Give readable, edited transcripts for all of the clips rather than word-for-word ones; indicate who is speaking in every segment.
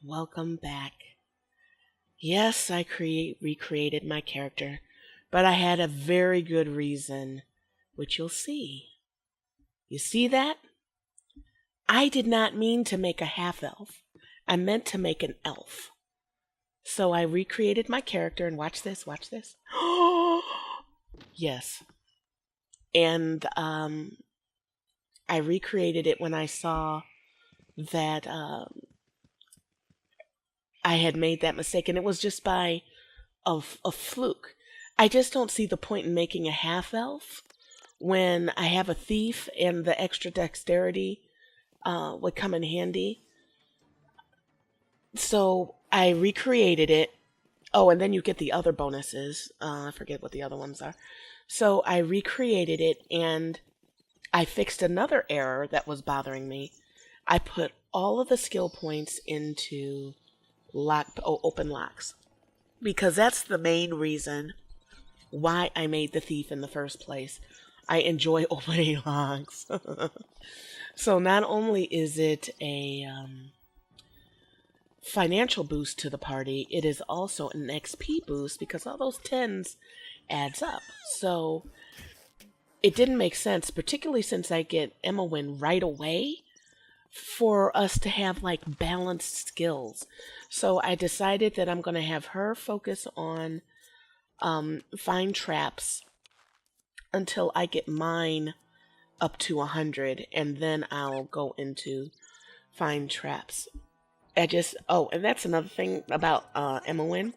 Speaker 1: Welcome back. Yes, I recreated my character, but I had a very good reason, which you'll see. You see that? I did not mean to make a half elf. I meant to make an elf. So I recreated my character and watch this, watch this. Yes. And I recreated it when I saw that I had made that mistake, and it was just by a fluke. I just don't see the point in making a half elf when I have a thief and the extra dexterity would come in handy. So I recreated it. Oh, and then you get the other bonuses. I forget what the other ones are. So I recreated it and I fixed another error that was bothering me. I put all of the skill points into open locks because that's the main reason why I made the thief in the first place. I enjoy opening locks. So not only is it a financial boost to the party, it is also an XP boost because all those tens adds up. So it didn't make sense, particularly since I get Emma win right away, for us to have like balanced skills. So I decided that I'm going to have her focus on find traps until I get mine up to 100, and then I'll go into find traps. And that's another thing about Emma Wynn.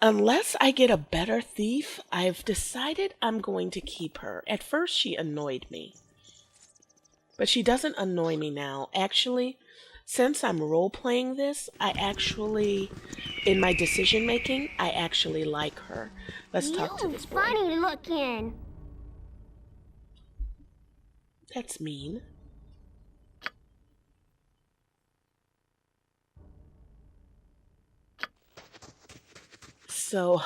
Speaker 1: Unless I get a better thief, I've decided I'm going to keep her. At first, she annoyed me, but she doesn't annoy me now. Actually, since I'm role playing this, in my decision making, I actually like her. Let's talk to this boy.
Speaker 2: Funny looking.
Speaker 1: That's mean. So,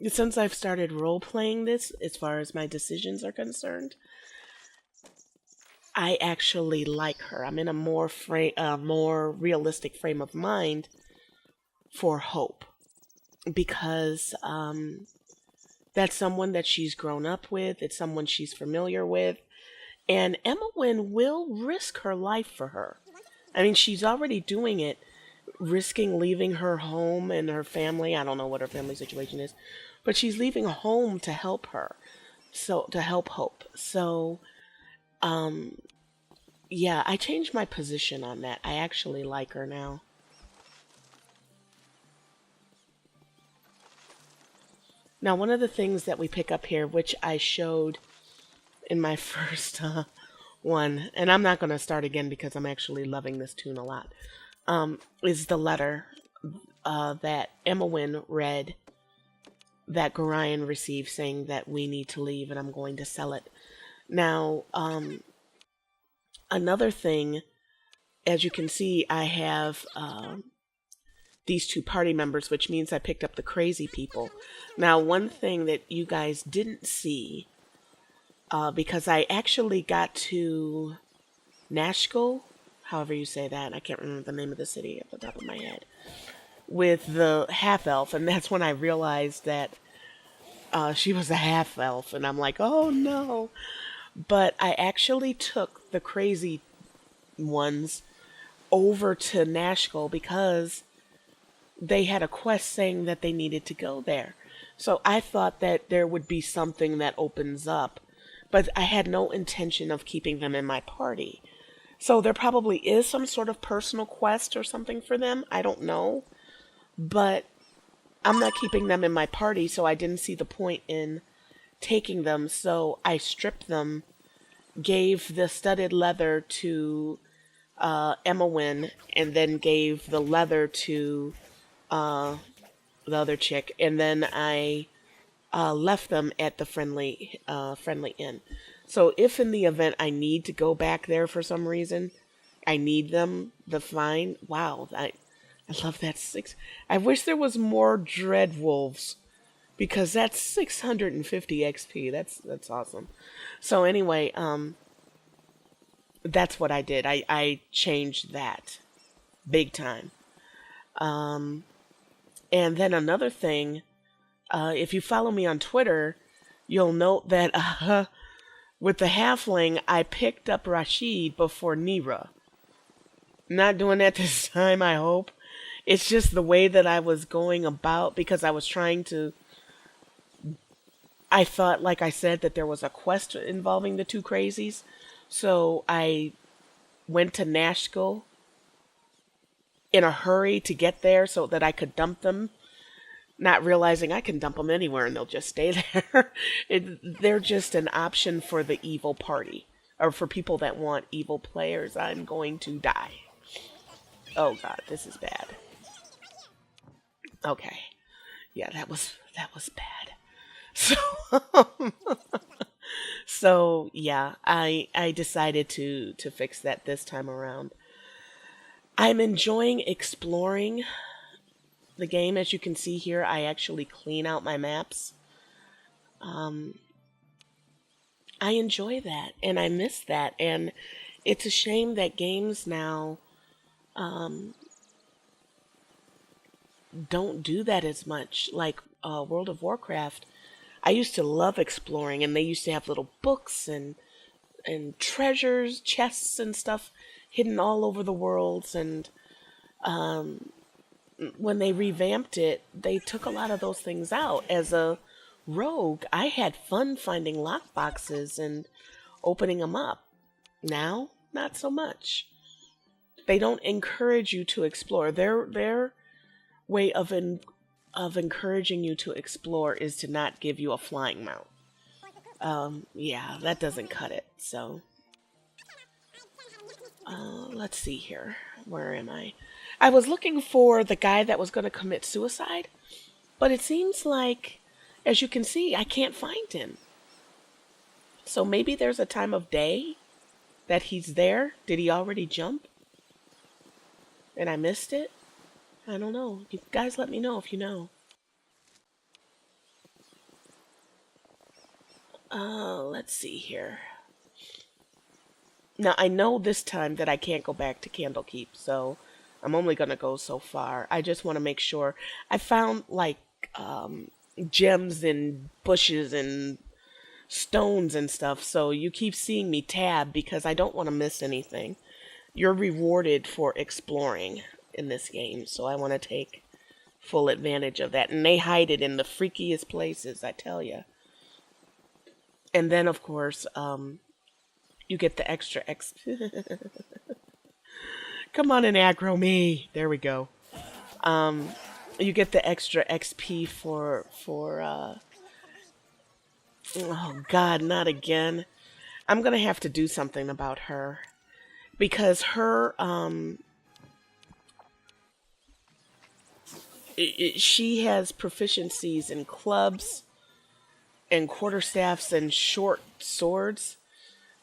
Speaker 1: since I've started role playing this, as far as my decisions are concerned, I actually like her. I'm in a more realistic frame of mind for Hope because that's someone that she's grown up with. It's someone she's familiar with, and Emma Wynn will risk her life for her. I mean, she's already doing it, risking leaving her home and her family. I don't know what her family situation is, but she's leaving home to help her. So to help Hope. So yeah, I changed my position on that. I actually like her now. Now, one of the things that we pick up here, which I showed in my first one, and I'm not going to start again because I'm actually loving this toon a lot, is the letter that Emma Wynn read that Gorion received saying that we need to leave and I'm going to sell it. Now, another thing, as you can see, I have these two party members, which means I picked up the crazy people. Now, one thing that you guys didn't see, because I actually got to Nashkel, however you say that, I can't remember the name of the city off the top of my head, with the half elf, and that's when I realized that she was a half elf, and I'm like, oh no. But I actually took the crazy ones over to Nashkel because they had a quest saying that they needed to go there. So I thought that there would be something that opens up, but I had no intention of keeping them in my party. So there probably is some sort of personal quest or something for them. I don't know. But I'm not keeping them in my party, so I didn't see the point in taking them. So I stripped them, gave the studded leather to Emma Wynn, and then gave the leather to the other chick. And then I left them at the friendly inn. So if in the event I need to go back there for some reason, I need them, the fine. Wow, I love that six. I wish there was more dread wolves because that's 650 XP. That's awesome. So anyway, That's what I did. I changed that big time. Um, and then another thing, if you follow me on Twitter, you'll note that with the halfling, I picked up Rashid before Nira. Not doing that this time, I hope. It's just the way that I was going about because I was trying to. I thought, like I said, that there was a quest involving the two crazies. So I went to Nashville in a hurry to get there so that I could dump them, not realizing I can dump them anywhere and they'll just stay there. They're just an option for the evil party or for people that want evil players. I'm going to die. Oh god, this is bad. Okay. Yeah, that was bad. So so yeah, I decided to fix that this time around. I'm enjoying exploring the game. As you can see here, I actually clean out my maps. Um, I enjoy that, and I miss that, and it's a shame that games now um, don't do that as much. Like World of Warcraft, I used to love exploring, and they used to have little books and treasures, chests, and stuff hidden all over the worlds. And um, when they revamped it, they took a lot of those things out. As a rogue, I had fun finding lockboxes and opening them up. Now, not so much. They don't encourage you to explore. Their way of encouraging you to explore is to not give you a flying mount. Yeah, that doesn't cut it. So, let's see here. Where am I? I was looking for the guy that was going to commit suicide, but it seems like, as you can see, I can't find him. So maybe there's a time of day that he's there. Did he already jump and I missed it? I don't know. You guys let me know if you know. Let's see here. Now, I know this time that I can't go back to Candlekeep, so I'm only going to go so far. I just want to make sure. I found, like, gems and bushes and stones and stuff, so you keep seeing me tab because I don't want to miss anything. You're rewarded for exploring in this game, so I want to take full advantage of that. And they hide it in the freakiest places, I tell you. And then, of course, you get the extra X. Come on and aggro me. There we go. Um, you get the extra XP for. Oh God, not again. I'm gonna have to do something about her because her she has proficiencies in clubs and quarterstaffs and short swords.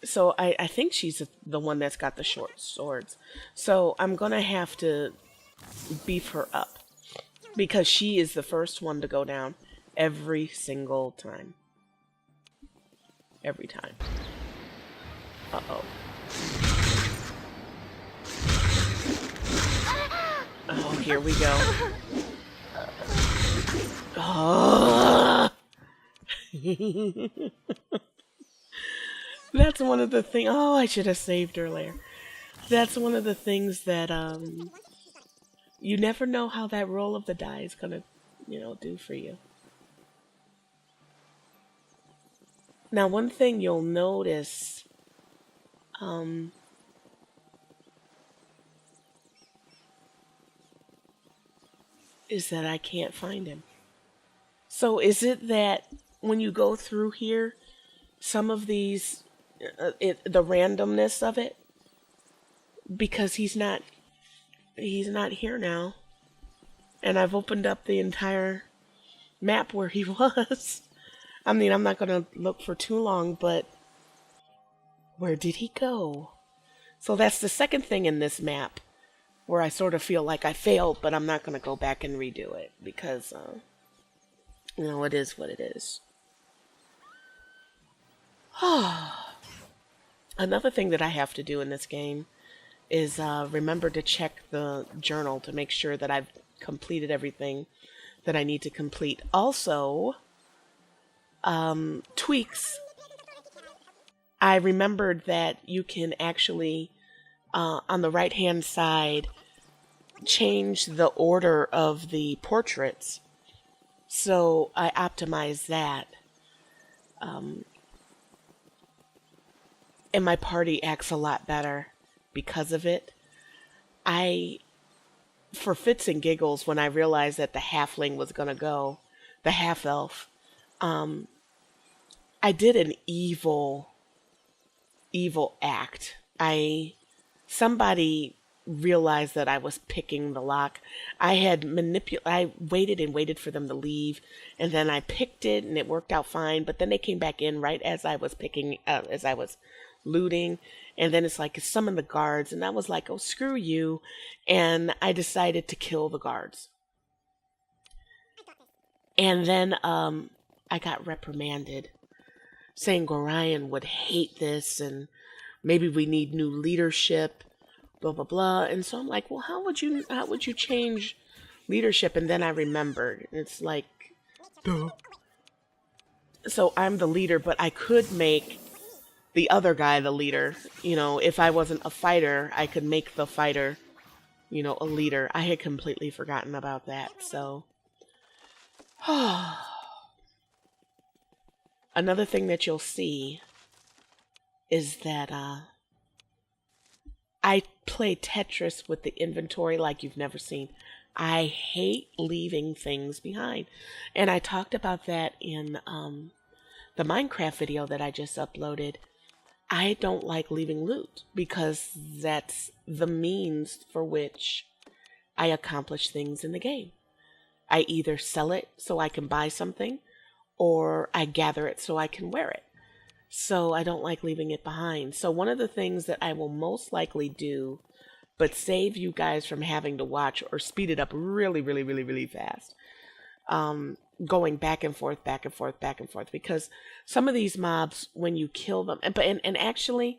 Speaker 1: So I think she's the one that's got the short swords. So I'm going to have to beef her up because she is the first one to go down every single time. Every time. Uh-oh. Oh, here we go. Oh. That's one of the things. Oh, I should have saved earlier. That's one of the things that you never know how that roll of the die is gonna, do for you. Now, one thing you'll notice, is that I can't find him. So, is it that when you go through here, some of these, the randomness of it, because he's not here now, and I've opened up the entire map where he was. I mean, I'm not gonna look for too long, but where did he go? So that's the second thing in this map where I sort of feel like I failed, but I'm not gonna go back and redo it because, it is what it is. Another thing that I have to do in this game is remember to check the journal to make sure that I've completed everything that I need to complete. Also, tweaks. I remembered that you can actually, on the right hand side, change the order of the portraits. So I optimized that. Um, and my party acts a lot better because of it. I, for fits and giggles, when I realized that the halfling was going to go, the half elf, um, I did an evil act. Somebody realized that I was picking the lock. I waited and waited for them to leave, and then I picked it, and it worked out fine. But then they came back in right as I was as I was looting, and then it's like summon the guards, and I was like, oh screw you, and I decided to kill the guards, and then I got reprimanded, saying Gorion would hate this, and maybe we need new leadership, blah blah blah. And so I'm like, well, how would you change leadership? And then I remembered, it's like, duh. So I'm the leader, but I could make the other guy the leader. If I wasn't a fighter, I could make the fighter, a leader. I had completely forgotten about that. So another thing that you'll see is that I play Tetris with the inventory like you've never seen. I hate leaving things behind. And I talked about that in the Minecraft video that I just uploaded. I don't like leaving loot because that's the means for which I accomplish things in the game. I either sell it so I can buy something, or I gather it so I can wear it. So I don't like leaving it behind. So one of the things that I will most likely do, but save you guys from having to watch or speed it up really, really, really, really fast, going back and forth, back and forth, back and forth, because some of these mobs, when you kill them, and actually,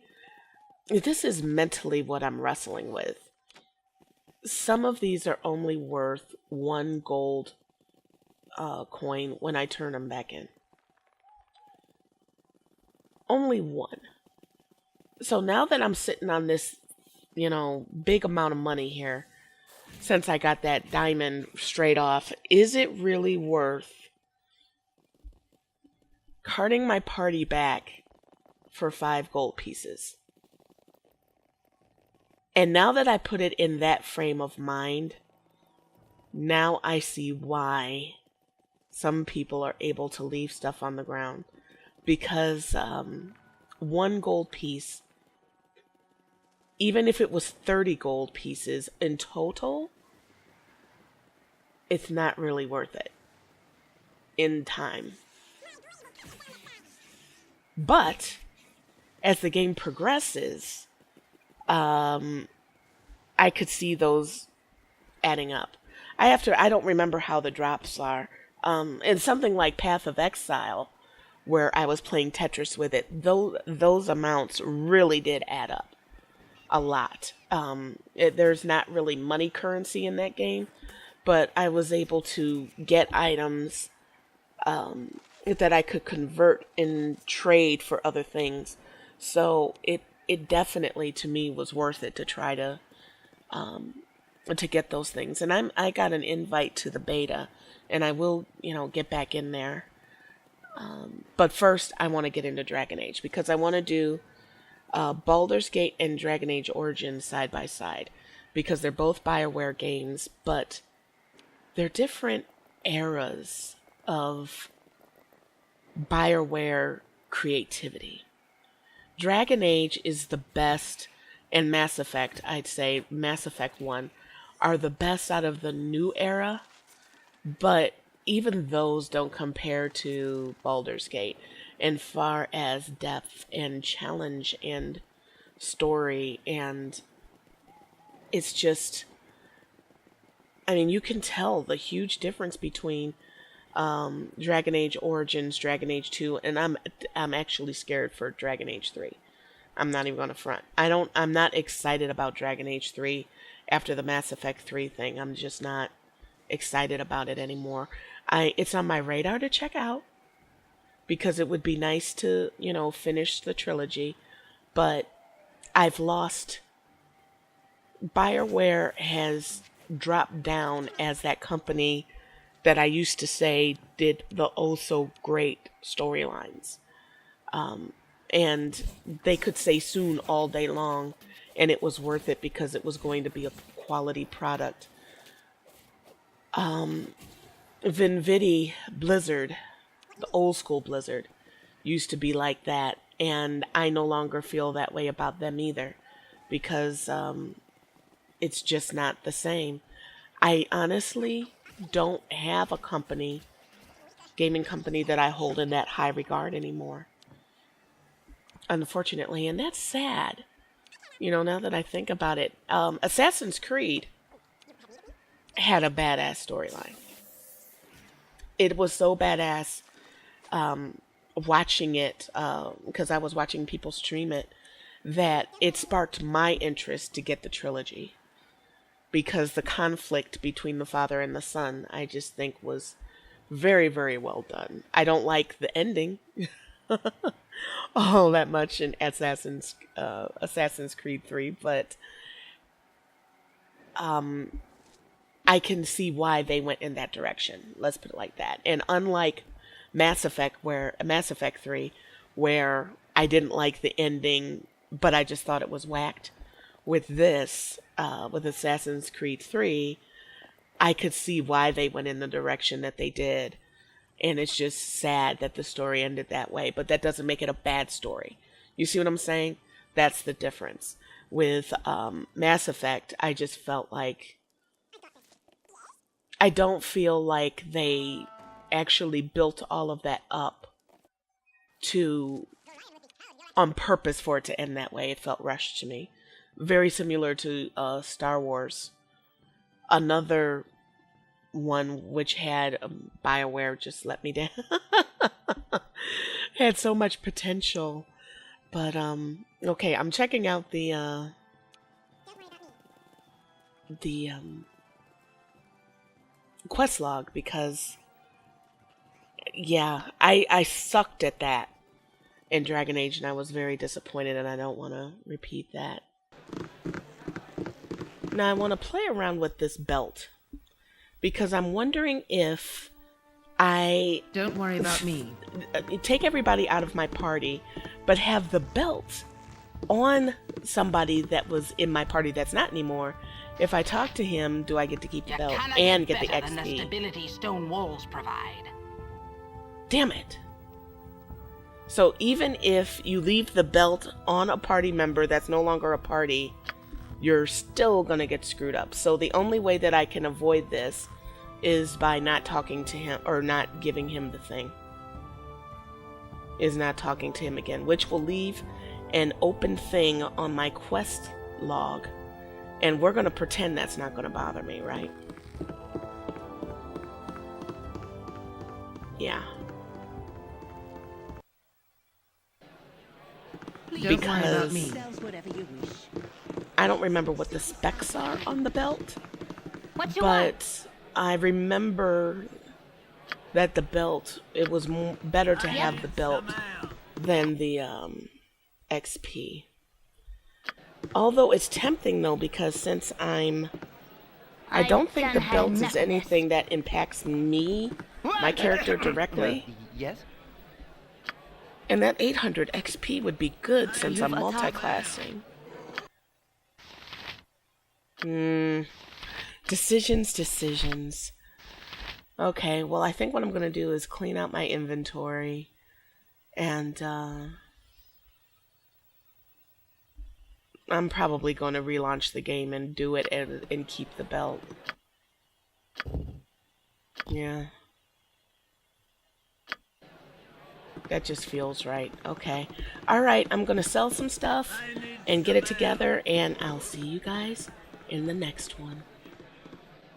Speaker 1: this is mentally what I'm wrestling with. Some of these are only worth 1 gold coin when I turn them back in. Only 1. So now that I'm sitting on this, big amount of money here, since I got that diamond straight off, is it really worth carting my party back for 5 gold pieces? And now that I put it in that frame of mind, now I see why some people are able to leave stuff on the ground. Because 1 gold piece, even if it was 30 gold pieces in total, it's not really worth it in time. But as the game progresses, I could see those adding up. I don't remember how the drops are. In something like Path of Exile, where I was playing Tetris with it, those amounts really did add up a lot. There's not really money currency in that game, but I was able to get items that I could convert and trade for other things. So it definitely, to me, was worth it to try to get those things. And I got an invite to the beta, and I will, get back in there. But first, I want to get into Dragon Age, because I want to do Baldur's Gate and Dragon Age Origins side by side, because they're both BioWare games, but they're different eras of BioWare creativity. Dragon Age is the best, and Mass Effect, I'd say Mass Effect 1, are the best out of the new era, but even those don't compare to Baldur's Gate in far as depth and challenge and story, and it's just, you can tell the huge difference between Dragon Age Origins, Dragon Age 2, and I'm actually scared for Dragon Age 3, I'm not even gonna front. I'm not excited about Dragon Age 3 after the Mass Effect 3 thing. I'm just not excited about it anymore. It's on my radar to check out because it would be nice to, finish the trilogy, but I've lost. BioWare has dropped down as that company that I used to say did the oh so great storylines. And they could say soon all day long, and it was worth it because it was going to be a quality product. Vinvidi Blizzard, the old school Blizzard, used to be like that, and I no longer feel that way about them either, because it's just not the same. I honestly don't have a gaming company that I hold in that high regard anymore. Unfortunately, and that's sad. Now that I think about it, Assassin's Creed had a badass storyline. It was so badass watching it, because I was watching people stream it, that it sparked my interest to get the trilogy. Because the conflict between the father and the son, I just think was very, very well done. I don't like the ending all that much in Assassin's Creed 3, but I can see why they went in that direction. Let's put it like that. And unlike Mass Effect 3, where I didn't like the ending, but I just thought it was whacked, with this, with Assassin's Creed 3, I could see why they went in the direction that they did. And it's just sad that the story ended that way, but that doesn't make it a bad story. You see what I'm saying? That's the difference. With Mass Effect, I just felt like I don't feel like they actually built all of that up on purpose for it to end that way. It felt rushed to me. Very similar to Star Wars. Another one which had BioWare just let me down. Had so much potential. But, okay, I'm checking out the quest log because, yeah, I sucked at that in Dragon Age and I was very disappointed and I don't want to repeat that. Now I want to play around with this belt because I'm wondering if I
Speaker 2: don't worry about me.
Speaker 1: Take everybody out of my party, but have the belt on somebody that was in my party that's not anymore. If I talk to him, do I get to keep the belt and get the XP?
Speaker 3: Than the stability stone walls provide.
Speaker 1: Damn it. So even if you leave the belt on a party member that's no longer a party, you're still going to get screwed up. So the only way that I can avoid this is by not talking to him or not giving him the thing. Is not talking to him again, which will leave an open thing on my quest log. And we're going to pretend that's not going to bother me, right? Yeah. Because I don't remember what the specs are on the belt, but I remember that the belt, it was better to have the belt than the XP. Although it's tempting though, because since I don't think the belt is anything that impacts me, my character directly.
Speaker 4: Yes?
Speaker 1: And that 800 XP would be good since I'm multi-classing. Decisions. Okay, well I think what I'm going to do is clean out my inventory and I'm probably going to relaunch the game and do it and keep the belt. Yeah. That just feels right. Okay. Alright, I'm going to sell some stuff and get it together, and I'll see you guys in the next one.